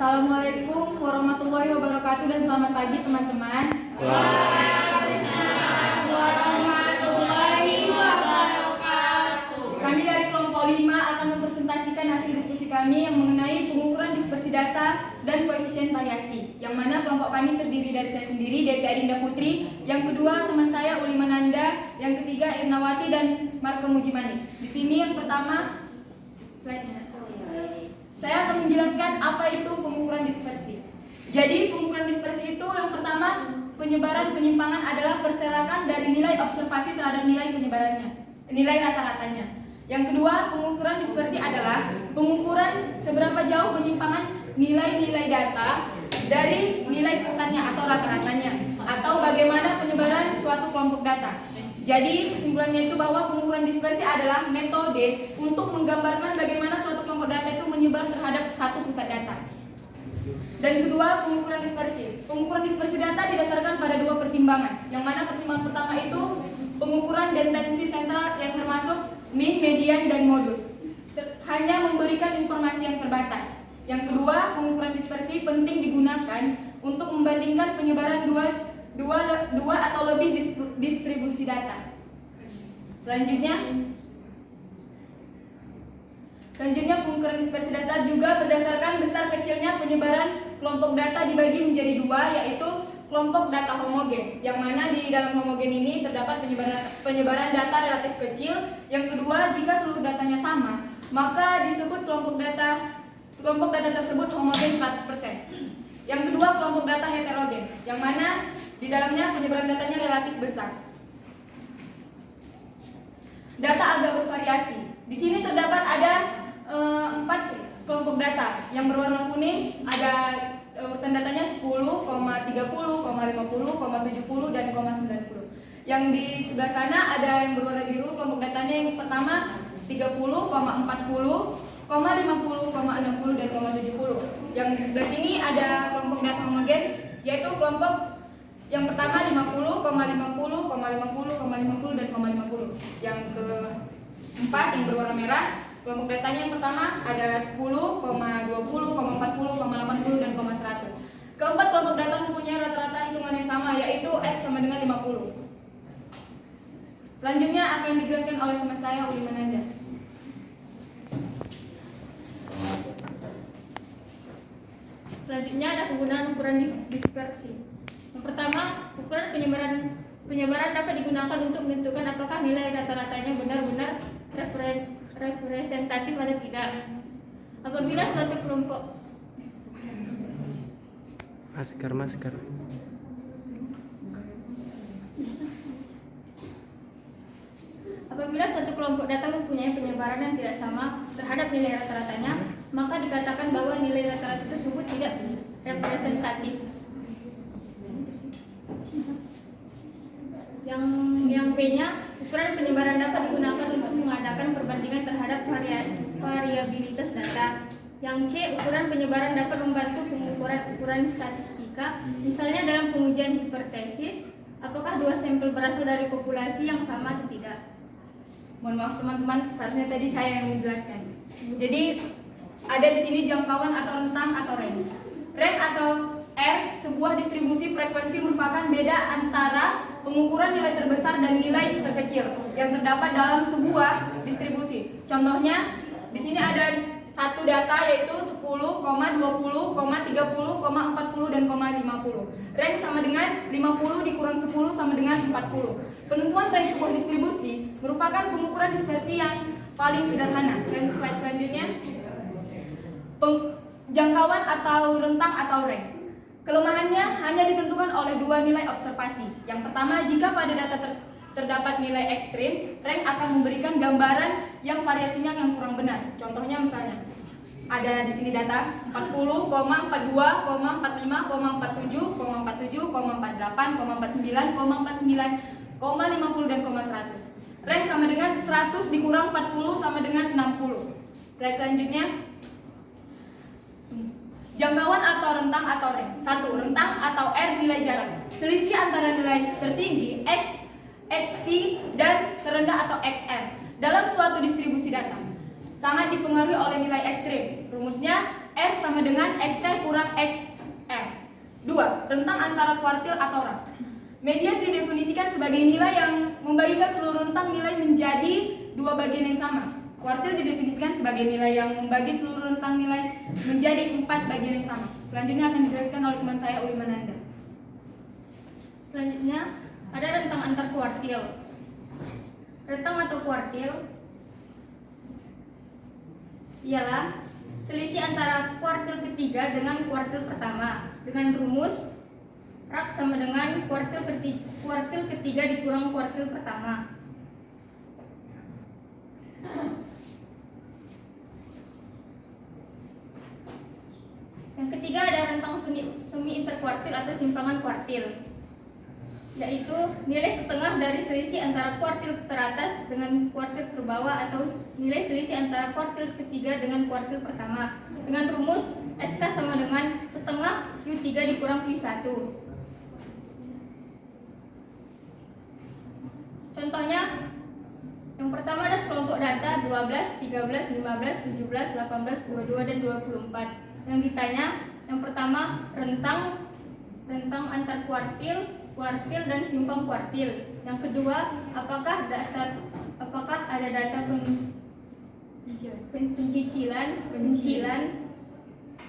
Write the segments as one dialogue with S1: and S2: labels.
S1: Assalamualaikum warahmatullahi wabarakatuh dan selamat pagi teman-teman.
S2: Waalaikumsalam warahmatullahi wabarakatuh.
S1: Kami dari kelompok 5 akan mempresentasikan hasil diskusi kami yang mengenai pengukuran dispersi data dan koefisien variasi. Yang mana kelompok kami terdiri dari saya sendiri, Devi Adinda Putri, yang kedua teman saya Uli Mananda, yang ketiga Irnawati dan Marka Mujimani. Di sini yang pertama slide-nya. Saya akan menjelaskan apa itu pengukuran dispersi. Jadi pengukuran dispersi itu yang pertama, penyebaran penyimpangan adalah perserakan dari nilai observasi terhadap nilai penyebarannya, nilai rata-ratanya. Yang kedua, pengukuran dispersi adalah pengukuran seberapa jauh penyimpangan nilai-nilai data dari nilai pusatnya atau rata-ratanya, atau bagaimana penyebaran suatu kelompok data. Jadi kesimpulannya itu bahwa pengukuran dispersi adalah metode untuk menggambarkan bagaimana suatu kelompok data itu menyebar terhadap satu pusat data. Dan kedua, pengukuran dispersi. Pengukuran dispersi data didasarkan pada dua pertimbangan. Yang mana pertimbangan pertama itu pengukuran tendensi sentral yang termasuk mean, median, dan modus. Hanya memberikan informasi yang terbatas. Yang kedua, pengukuran dispersi penting digunakan untuk membandingkan penyebaran dua atau lebih distribusi data. Selanjutnya pengukuran dispersi data juga berdasarkan besar kecilnya penyebaran kelompok data dibagi menjadi dua, yaitu kelompok data homogen, yang mana di dalam homogen ini terdapat penyebaran data relatif kecil. Yang kedua, jika seluruh datanya sama, maka disebut kelompok data tersebut homogen 100%. Yang kedua, kelompok data heterogen, yang mana di dalamnya penyebaran datanya relatif besar. Data agak bervariasi. Di sini terdapat ada 4 kelompok data. Yang berwarna kuning ada urutan datanya 10, 30, 50, 70 dan 90. Yang di sebelah sana ada yang berwarna biru, kelompok datanya yang pertama 30, 40, 50, 60 dan 70. Yang di sebelah sini ada kelompok data homogen, yaitu kelompok yang pertama 50, 50, 50, 50 dan 50. Yang keempat yang berwarna merah, kelompok datanya yang pertama ada 10, 20, 40, 80 dan 100. Keempat kelompok data mempunyai rata-rata hitungan yang sama, yaitu X sama dengan 50. Selanjutnya akan dijelaskan oleh teman saya Uli Mananda.
S2: Selanjutnya ada penggunaan ukuran dispersi. Yang pertama, ukuran penyebaran dapat digunakan untuk menentukan apakah nilai rata-ratanya benar-benar representatif atau tidak. Apabila suatu kelompok
S3: masker.
S2: Apabila suatu kelompok data mempunyai penyebaran yang tidak sama terhadap nilai rata-ratanya, maka dikatakan bahwa nilai rata-rata tersebut tidak representatif. Yang B-nya, ukuran penyebaran dapat digunakan untuk mengadakan perbandingan terhadap variabilitas data. Yang C, ukuran penyebaran dapat membantu pengukuran statistika, misalnya dalam pengujian hipotesis, apakah dua sampel berasal dari populasi yang sama atau tidak.
S1: Mohon maaf teman-teman, seharusnya tadi saya yang menjelaskan. Jadi ada di sini jangkauan atau rentang atau range. Range atau R, sebuah distribusi frekuensi merupakan beda antara pengukuran nilai terbesar dan nilai terkecil yang terdapat dalam sebuah distribusi. Contohnya di sini ada satu data yaitu 10, 20, 30, 40 dan 50. Range sama dengan 50 dikurang 10 sama dengan 40. Penentuan range sebuah distribusi merupakan pengukuran dispersi yang paling sederhana. Slide selanjutnya. Jangkauan atau rentang atau range. Kelemahannya hanya ditentukan oleh dua nilai observasi. Yang pertama, jika pada data terdapat nilai ekstrim, rank akan memberikan gambaran yang variasinya yang kurang benar. Contohnya misalnya, ada di sini data 40, 42, 45, 47, 47, 48, 49, 49, 50 dan 100. Rank sama dengan 100 dikurang 40 sama dengan 60. Slide selanjutnya. Jangkauan atau rentang atau range. 1. Rentang atau R nilai jarak. Selisih antara nilai tertinggi X, XT dan terendah atau XR dalam suatu distribusi data sangat dipengaruhi oleh nilai ekstrim. Rumusnya R sama dengan XT kurang XR. 2. Rentang antara kuartil atau rak. Median didefinisikan sebagai nilai yang membagikan seluruh rentang nilai menjadi dua bagian yang sama. Kuartil didefinisikan sebagai nilai yang membagi seluruh rentang nilai menjadi 4 bagian yang sama. Selanjutnya akan dijelaskan oleh teman saya Uli Mananda.
S2: Selanjutnya ada rentang antar kuartil. Rentang atau kuartil ialah selisih antara kuartil ketiga dengan kuartil pertama dengan rumus rak sama dengan kuartil ketiga dikurang kuartil pertama. Yang ketiga ada rentang semi interkuartil atau simpangan kuartil, yaitu nilai setengah dari selisih antara kuartil teratas dengan kuartil terbawah atau nilai selisih antara kuartil ketiga dengan kuartil pertama dengan rumus SK sama dengan setengah Q3 dikurang Q1. Contohnya, yang pertama ada sekelompok data 12, 13, 15, 17, 18, 22, dan 24. Yang ditanya, yang pertama rentang antar kuartil, dan simpang kuartil. Yang kedua, apakah ada data pencicilan?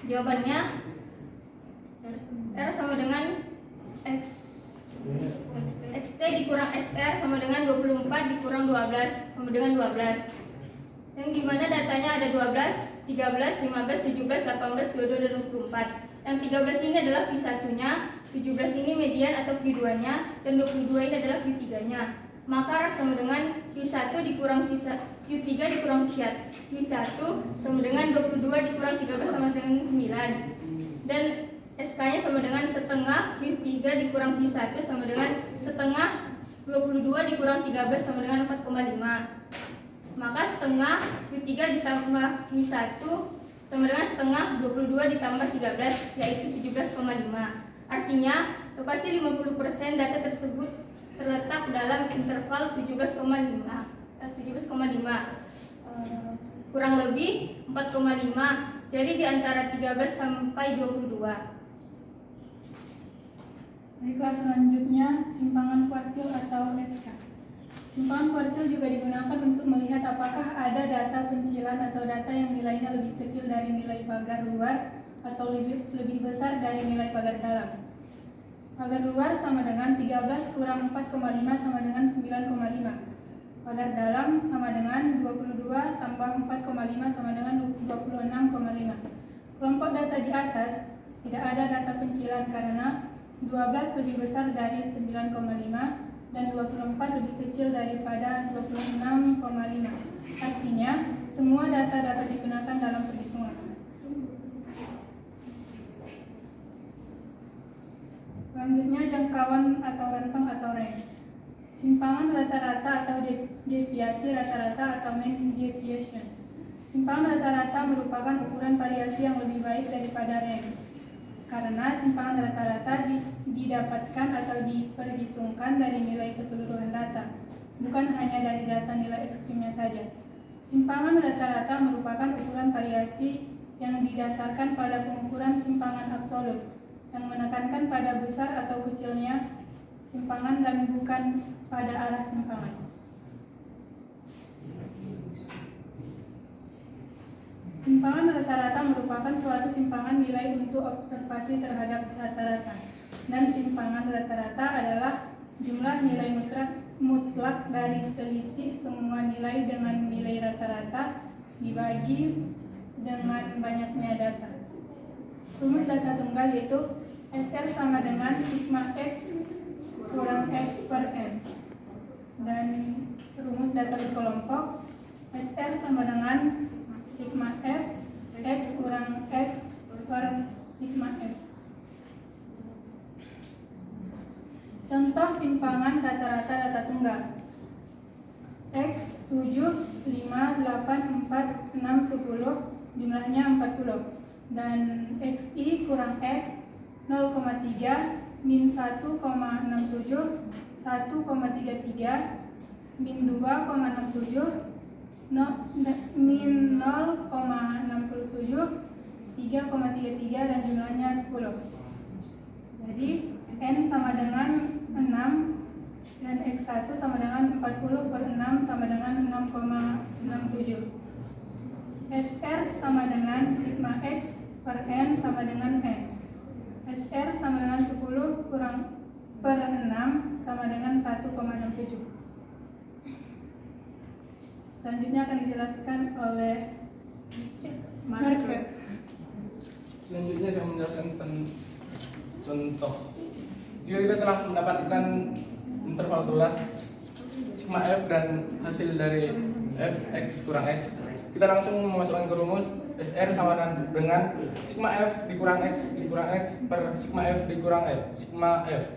S2: Jawabannya R sama dengan XT dikurang XR sama dengan 24 dikurang 12 sama dengan 12. Yang dimana datanya ada 12, 13, 15, 17, 18, 22, dan 24. Yang 13 ini adalah Q1-nya, 17 ini median atau Q2-nya, dan 22 ini adalah Q3-nya. Maka rak sama dengan Q1 dikurang Q3 dikurang Q1 sama dengan 22 dikurang 13 sama dengan 9. Dan SK-nya sama dengan setengah Q3 dikurang Q1 sama dengan setengah 22 dikurang 13 sama dengan 4,5. Maka setengah Q3 ditambah Q1 sama dengan setengah 22 ditambah 13, yaitu 17,5. Artinya, lokasi 50% data tersebut terletak dalam interval 17,5 kurang lebih 4,5. Jadi di antara 13 sampai 22.
S4: Baiklah, selanjutnya simpangan kuartil atau SK. Simpangan kuartil juga digunakan untuk melihat apakah ada data pencilan atau data yang nilainya lebih kecil dari nilai pagar luar atau lebih besar dari nilai pagar dalam. Pagar luar sama dengan 13 kurang 4,5 sama dengan 9,5. Pagar dalam sama dengan 22 tambah 4,5 sama dengan 26,5. Kelompok data di atas tidak ada data pencilan karena 12 lebih besar dari 9,5 dan 24 lebih kecil daripada 26,5. Artinya, semua data dapat digunakan dalam perhitungan. Selanjutnya, jangkauan atau rentang atau range. Simpangan rata-rata atau deviasi rata-rata atau mean deviation. Simpangan rata-rata merupakan ukuran variasi yang lebih baik daripada range, karena simpangan rata-rata didapatkan atau diperhitungkan dari nilai keseluruhan data, bukan hanya dari data nilai ekstrimnya saja. Simpangan rata-rata merupakan ukuran variasi yang didasarkan pada pengukuran simpangan absolut, yang menekankan pada besar atau kecilnya simpangan dan bukan pada arah simpangan. Simpangan rata-rata merupakan suatu simpangan nilai untuk observasi terhadap rata-rata, dan simpangan rata-rata adalah jumlah nilai mutlak dari selisih semua nilai dengan nilai rata-rata dibagi dengan banyaknya data. Rumus data tunggal yaitu SR sama dengan sigma X kurang X per N, dan rumus data berkelompok SR sama dengan sigma F X kurang X per sigma F. Contoh simpangan rata-rata data tunggal: X 7, 5, 8, 4, 6, 10, jumlahnya 40, dan XI kurang X 0,3, min 1,67, 1,33, min 2,67, min 0,67, 3,33 dan jumlahnya 10. Jadi N sama dengan 6 dan X1 sama dengan 40 per 6 sama dengan 6,67. SR sama dengan sigma X per N sama dengan N. SR sama dengan 10 kurang per 6 sama dengan 1,67. Selanjutnya akan dijelaskan oleh Marker.
S5: Selanjutnya saya menjelaskan tentang contoh. Jika kita telah mendapatkan interval tulas sigma F dan hasil dari F X kurang X, kita langsung memasukkan ke rumus SR sama dengan sigma F dikurang X per sigma F dikurang F sigma F.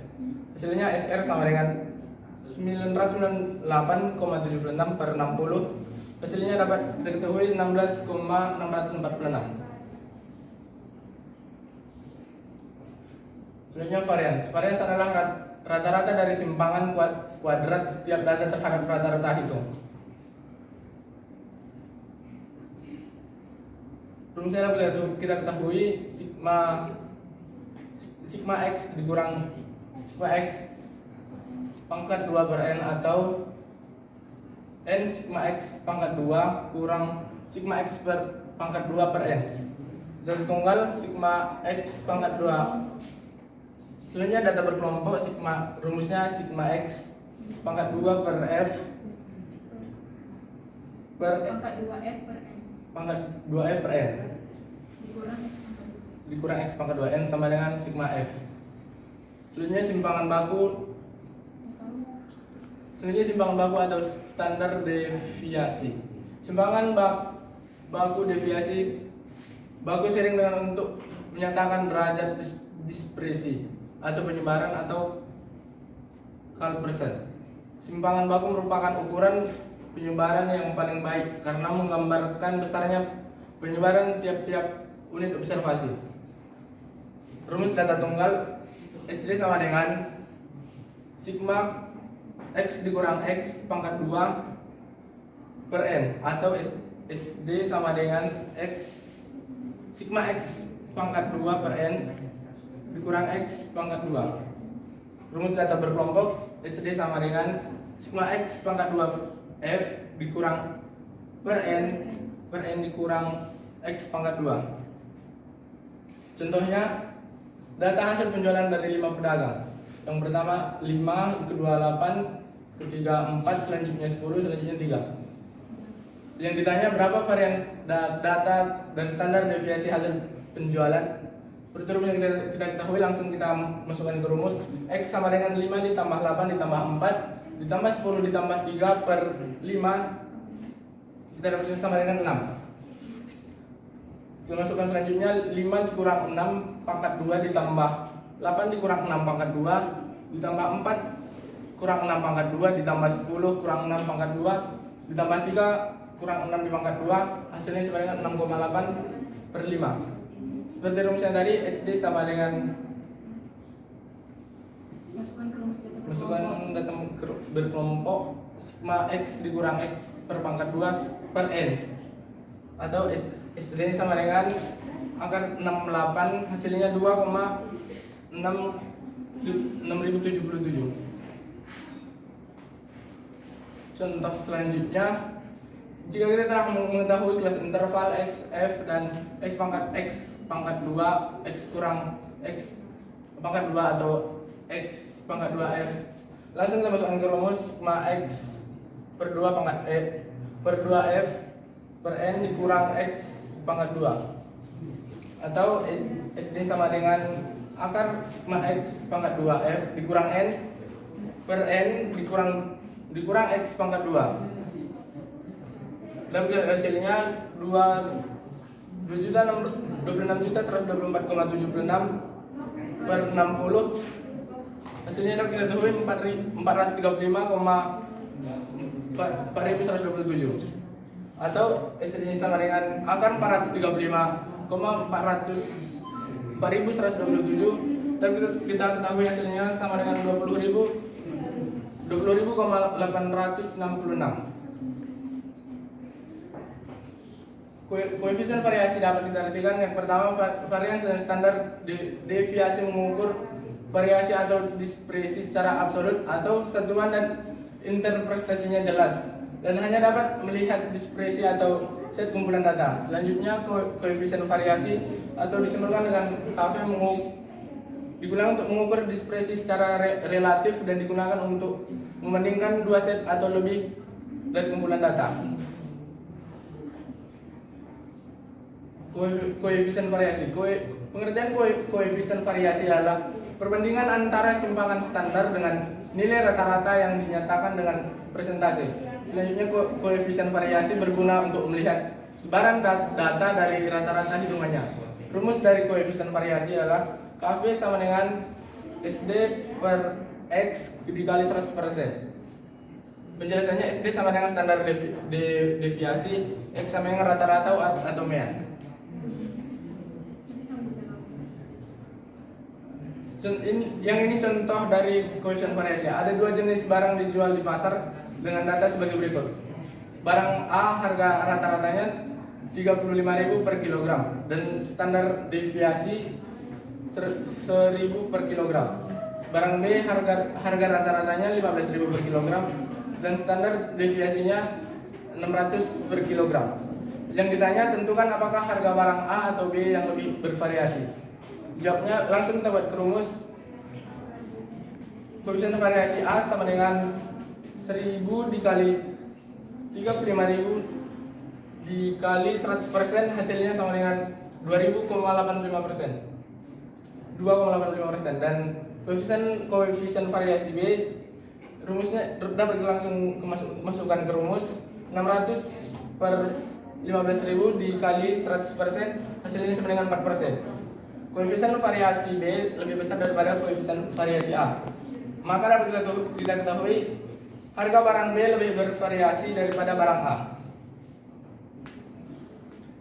S5: Hasilnya SR sama dengan 998,76 per 60. Hasilnya dapat diketahui 16,646. Selanjutnya varians. Varians adalah rata-rata dari simpangan kuadrat setiap data terhadap rata-rata itu. Rumusnya kita ketahui sigma X dikurang sigma X pangkat 2 per N atau N sigma X pangkat 2 kurang sigma X per pangkat 2 per N. Dan tunggal sigma X pangkat 2. Selanjutnya data berkelompok rumusnya sigma X pangkat 2 per F per
S1: pangkat 2F per N
S5: pangkat 2F per N
S1: dikurang X pangkat 2.
S5: dikurang X pangkat 2N sama dengan sigma F. Selanjutnya simpangan baku atau standar deviasi. Simpangan baku deviasi baku sering dengan untuk menyatakan derajat dispersi atau penyebaran atau Culbertson. Simpangan baku merupakan ukuran penyebaran yang paling baik karena menggambarkan besarnya penyebaran tiap-tiap unit observasi. Rumus data tunggal SD sama dengan sigma X dikurang X pangkat 2 per N atau SD sama dengan sigma X pangkat 2 per N dikurang X pangkat 2. Rumus data berkelompok SD sama dengan sigma X pangkat 2 F dikurang per N dikurang X pangkat 2. Contohnya data hasil penjualan dari 5 pedagang. Yang pertama 5, kedua 8, ketiga 4, selanjutnya 10, selanjutnya 3. Yang ditanya berapa varian data dan standar deviasi hasil penjualan. Seperti rumus yang kita ketahui, langsung kita masukkan ke rumus. X sama dengan 5 ditambah 8 ditambah 4 ditambah 10 ditambah 3 per 5, kita dapatkan sama dengan 6. Kita masukkan selanjutnya 5 dikurang 6 pangkat 2 ditambah 8 dikurang 6 pangkat 2 ditambah 4 kurang 6 pangkat 2 ditambah 10 kurang 6 pangkat 2 ditambah 3 kurang 6 di pangkat 2, hasilnya sama dengan 6,8 per 5. Seperti rumusnya tadi, SD sama dengan masukkan data berkelompok sigma X dikurang X per pangkat 2 per N atau SD sama dengan angka 68, hasilnya 2,6077. Contoh selanjutnya, jika kita telah mengetahui kelas interval X, F, dan X pangkat 2, X kurang X pangkat 2 atau X pangkat 2 F, langsung kita masukkan ke rumus sigma X per 2 pangkat E per 2 F per N dikurang X pangkat 2 atau SD sama dengan akar sigma X pangkat 2 F dikurang N per N dikurang X pangkat 2. Dan hasilnya 26.124,76 per 60. Hasilnya kita ketahui 435,4127 atau hasilnya sama dengan akar 435,4127 dan kita ketahui hasilnya sama dengan 20.866. Koefisien variasi dapat kita artikan yang pertama varians dan standar deviasi mengukur variasi atau dispersi secara absolut atau satuan dan interpretasinya jelas dan hanya dapat melihat dispersi atau set kumpulan data. Selanjutnya koefisien variasi atau disimpulkan dengan KV digunakan untuk mengukur dispersi secara relatif dan digunakan untuk membandingkan dua set atau lebih dari kumpulan data. Koefisien variasi. Pengertian koefisien variasi adalah perbandingan antara simpangan standar dengan nilai rata-rata yang dinyatakan dengan presentase. Selanjutnya koefisien variasi berguna untuk melihat sebaran data dari rata-rata hitungannya. Rumus dari koefisien variasi adalah KV sama dengan SD per X dikali 100%. Penjelasannya SD sama dengan standar deviasi, X sama dengan rata-rata atau mean. Yang ini contoh dari koefisien variasi. Ada dua jenis barang dijual di pasar dengan data sebagai berikut. Barang A harga rata-ratanya 35.000 per kilogram dan standar deviasi 1.000 per kilogram. Barang B harga rata-ratanya 15.000 per kilogram dan standar deviasinya 600 per kilogram. Yang ditanya tentukan apakah harga barang A atau B yang lebih bervariasi. Jawabnya langsung kita buat rumus. Koefisien variasi A sama dengan 1000 dikali 35.000 dikali 100%, hasilnya sama dengan 2.085%. 2,85%. Dan koefisien variasi B rumusnya dapat langsung masukkan ke rumus 600 per 15.000 dikali 100%, hasilnya sama dengan 4%. Koefisien variasi B lebih besar daripada koefisien variasi A. Maka dapat kita ketahui harga barang B lebih bervariasi daripada barang A.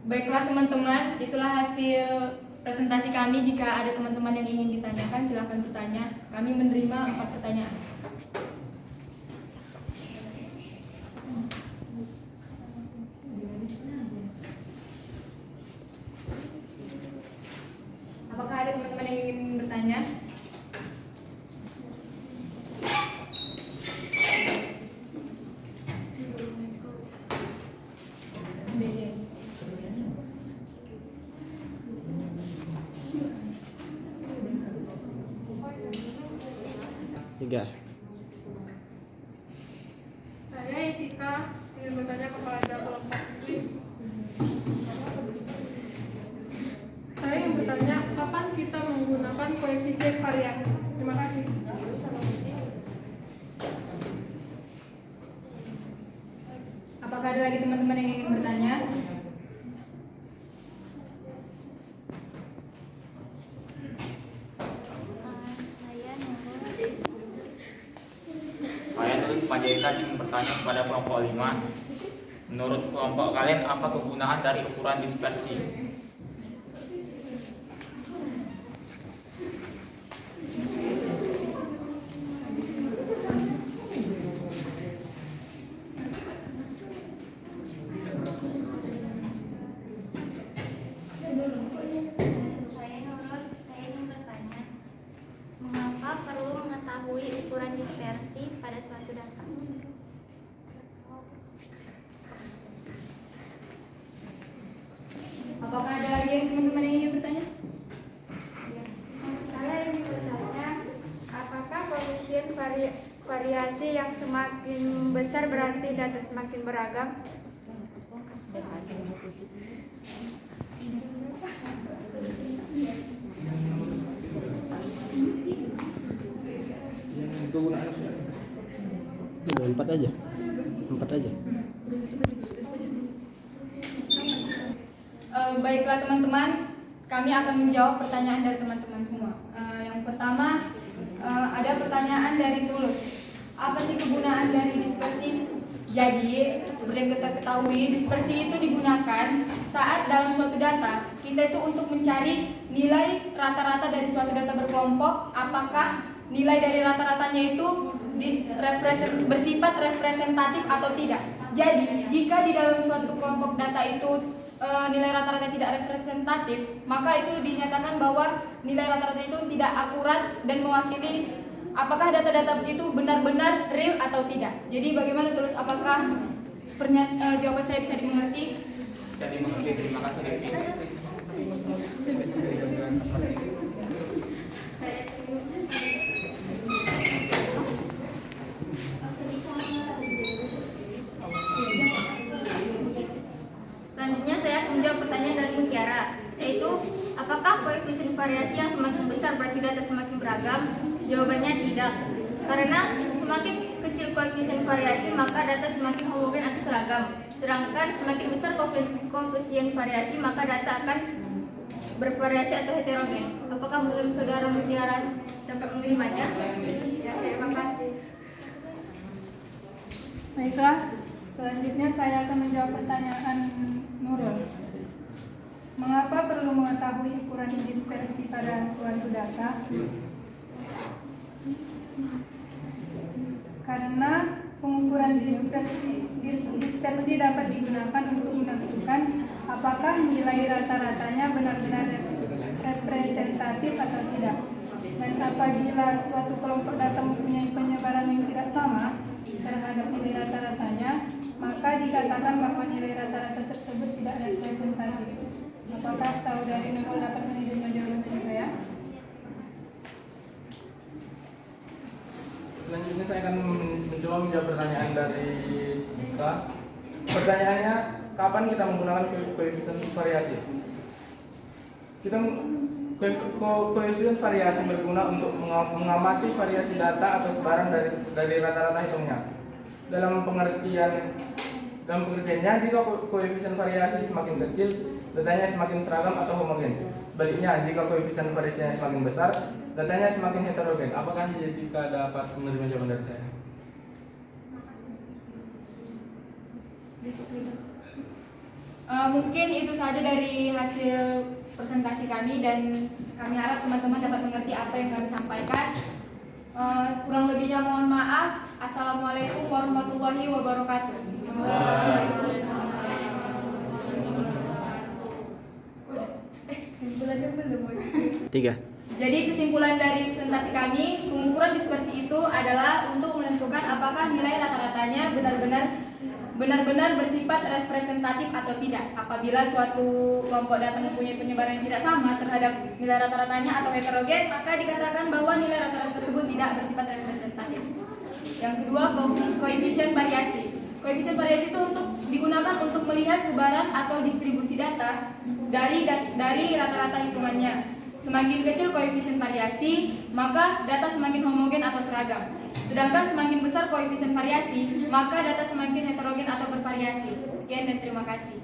S1: Baiklah teman-teman, itulah hasil presentasi kami. Jika ada teman-teman yang ingin ditanyakan, silakan bertanya. Kami menerima 4 pertanyaan. Apakah ada teman-teman yang ingin bertanya?
S3: Tiga.
S6: Saya Isika ingin bertanya kepada kelompok ini. Saya ingin bertanya, kapan kita menggunakan koefisien variasi? Terima kasih.
S1: Apakah ada lagi teman-teman yang ingin bertanya?
S7: Saya Nurul Panjaitan ingin bertanya kepada kelompok 5. Menurut kelompok kalian, apa kegunaan dari ukuran dispersi?
S8: Saya ingin bertanya, mengapa perlu mengetahui ukuran dispersi pada suatu data?
S1: Apakah ada lagi yang teman-teman yang ingin bertanya?
S8: Saya ingin bertanya, apakah koefisien variasi yang semakin besar berarti data semakin beragam?
S3: Empat aja.
S1: Baiklah teman-teman, kami akan menjawab pertanyaan dari teman-teman semua. Yang pertama, ada pertanyaan dari Tulus. Apa sih kegunaan dari dispersi? Jadi, seperti yang kita ketahui, dispersi itu digunakan saat dalam suatu data, kita itu untuk mencari nilai rata-rata dari suatu data berkelompok, apakah nilai dari rata-ratanya itu bersifat representatif atau tidak. Jadi, jika di dalam suatu kelompok data itu nilai rata-rata tidak representatif, maka itu dinyatakan bahwa nilai rata-rata itu tidak akurat dan mewakili apakah data-data itu benar-benar real atau tidak. Jadi bagaimana Tulus, apakah jawaban saya bisa dimengerti?
S7: Bisa dimengerti. Terima kasih Devi.
S2: Selanjutnya saya akan menjawab pertanyaan dari Mutiara, yaitu apakah koefisien variasi yang semakin besar berarti data semakin beragam? Jawabannya tidak. Karena semakin kecil koefisien variasi maka data semakin homogen atau seragam. Sedangkan semakin besar koefisien variasi maka data akan bervariasi atau heterogen. Apakah menurut saudara Mutiara dapat menerimanya?
S8: Ya, terima kasih.
S4: Baiklah, selanjutnya saya akan menjawab pertanyaan Nurul. Mengapa perlu mengetahui ukuran dispersi pada suatu data? Karena pengukuran dispersi dapat digunakan untuk menentukan apakah nilai rata-ratanya benar-benar representatif atau tidak. Dan apabila suatu kelompok data mempunyai penyebaran yang tidak sama terhadap nilai rata-ratanya, maka dikatakan bahwa nilai rata-rata tersebut tidak representatif. Apakah saudari Nurul dapat menerima jawaban dari saya?
S5: Selanjutnya saya akan mencoba menjawab pertanyaan dari Sika. Pertanyaannya, kapan kita menggunakan koefisien variasi? Koefisien variasi berguna untuk mengamati variasi data atau sebaran dari rata-rata hitungnya. Dalam pengertiannya, jika koefisien variasi semakin kecil, datanya semakin seragam atau homogen. Sebaliknya, jika koefisien variasinya semakin besar, datanya semakin heterogen. Apakah Jessica dapat menerima jawaban dari saya?
S1: Mungkin itu saja dari hasil presentasi kami dan kami harap teman-teman dapat mengerti apa yang kami sampaikan. Kurang lebihnya mohon maaf. Assalamualaikum warahmatullahi wabarakatuh. Kesimpulannya belum.
S3: 3.
S1: Jadi kesimpulan dari presentasi kami, pengukuran dispersi itu adalah untuk menentukan apakah nilai rata-ratanya benar-benar bersifat representatif atau tidak. Apabila suatu kelompok data mempunyai penyebaran yang tidak sama terhadap nilai rata-ratanya atau heterogen, maka dikatakan bahwa nilai rata-rata tersebut tidak bersifat representatif. Yang kedua, koefisien variasi. Koefisien variasi itu digunakan untuk melihat sebaran atau distribusi data dari rata-rata hitungannya. Semakin kecil koefisien variasi, maka data semakin homogen atau seragam. Sedangkan semakin besar koefisien variasi, maka data semakin heterogen atau bervariasi. Sekian dan terima kasih.